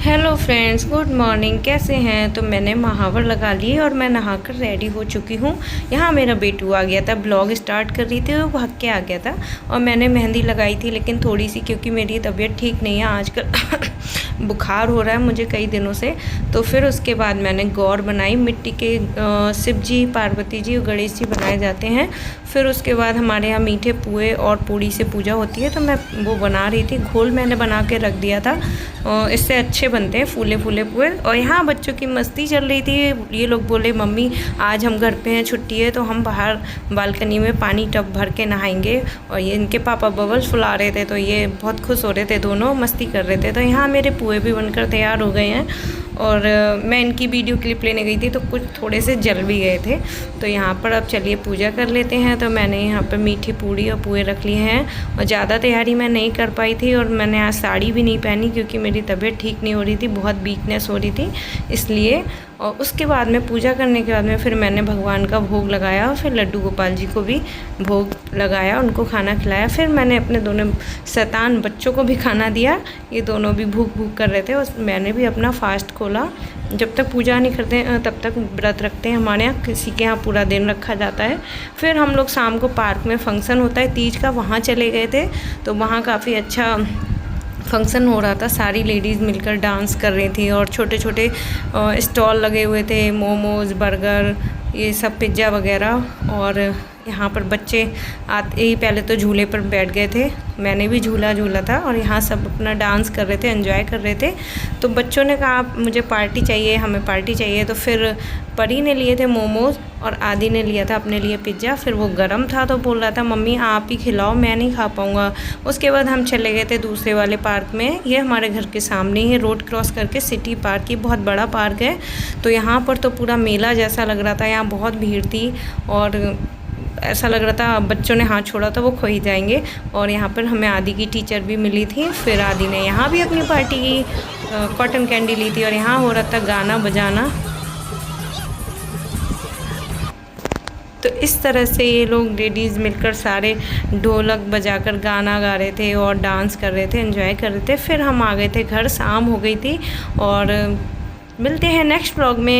Hello friends, good morning. कैसे हैं? तो मैंने महावर लगा ली और मैं नहाकर रेडी हो चुकी हूँ। यहाँ मेरा बेटू आ गया था, ब्लॉग स्टार्ट कर रही थी, वो भाग के आ गया था और मैंने मेहंदी लगाई थी, लेकिन थोड़ी सी, क्योंकि मेरी तबीयत ठीक नहीं है आजकल बुखार हो रहा है मुझे कई दिनों से। तो फिर उसके बाद मैंने गौर बनाई, मिट्टी के शिव जी, पार्वती जी और गणेश जी बनाए जाते हैं। फिर उसके बाद हमारे यहाँ मीठे पुए और पूड़ी से पूजा होती है, तो मैं वो बना रही थी। घोल मैंने बना के रख दिया था, इससे अच्छे बनते हैं फूले फूले पुए। और यहाँ बच्चों की मस्ती चल रही थी। ये लोग बोले मम्मी आज हम घर पे हैं, छुट्टी है, तो हम बाहर बालकनी में पानी टब भर के नहाएंगे। और ये इनके पापा बबल्स फुला रहे थे, तो ये बहुत खुश हो रहे थे, दोनों मस्ती कर रहे थे। तो यहाँ मेरे पुए भी बनकर तैयार हो गए हैं और मैं इनकी वीडियो क्लिप लेने गई थी, तो कुछ थोड़े से जल भी गए थे। तो यहाँ पर अब चलिए पूजा कर लेते हैं। तो मैंने यहाँ पर मीठी पूड़ी और पुए रख लिए हैं और ज़्यादा तैयारी मैं नहीं कर पाई थी। और मैंने आज साड़ी भी नहीं पहनी क्योंकि मेरी तबीयत ठीक नहीं हो रही थी, बहुत वीकनेस हो रही थी इसलिए। और उसके बाद में पूजा करने के बाद में फिर मैंने भगवान का भोग लगाया और फिर लड्डू गोपाल जी को भी भोग लगाया, उनको खाना खिलाया। फिर मैंने अपने दोनों शैतान बच्चों को भी खाना दिया, ये दोनों भी भूख भूख कर रहे थे। और मैंने भी अपना फास्ट खोला। जब तक पूजा नहीं करते तब तक व्रत रखते हैं हमारे यहाँ, किसी के यहाँ पूरा दिन रखा जाता है। फिर हम लोग शाम को पार्क में फंक्शन होता है तीज का, वहाँ चले गए थे। तो वहाँ काफ़ी अच्छा फंक्शन हो रहा था, सारी लेडीज़ मिलकर डांस कर रही थी और छोटे छोटे स्टॉल लगे हुए थे, मोमोज़, बर्गर, ये सब पिज़्ज़ा वगैरह। और यहाँ पर बच्चे आते ही पहले तो झूले पर बैठ गए थे, मैंने भी झूला झूला था और यहाँ सब अपना डांस कर रहे थे, एंजॉय कर रहे थे। तो बच्चों ने कहा मुझे पार्टी चाहिए, हमें पार्टी चाहिए। तो फिर परी ने लिए थे मोमोज़ और आदि ने लिया था अपने लिए पिज़्ज़ा। फिर वो गर्म था तो बोल रहा था मम्मी आप ही खिलाओ, मैं नहीं खा पाऊँगा। उसके बाद हम चले गए थे दूसरे वाले पार्क में, ये हमारे घर के सामने ही है, रोड क्रॉस करके सिटी पार्क, ये बहुत बड़ा पार्क है। तो यहाँ पर तो पूरा मेला जैसा लग रहा था, यहाँ बहुत भीड़ थी और ऐसा लग रहा था बच्चों ने हाथ छोड़ा था वो खो ही जाएंगे। और यहाँ पर हमें आदि की टीचर भी मिली थी, फिर आदि ने यहाँ भी अपनी पार्टी की कॉटन कैंडी ली थी और यहाँ हो रहा था गाना बजाना। तो इस तरह से ये लोग लेडीज़ मिलकर सारे ढोलक बजाकर गाना गा रहे थे और डांस कर रहे थे, एंजॉय कर रहे थे। फिर हम आ गए थे घर, शाम हो गई थी। और मिलते हैं नेक्स्ट व्लॉग में।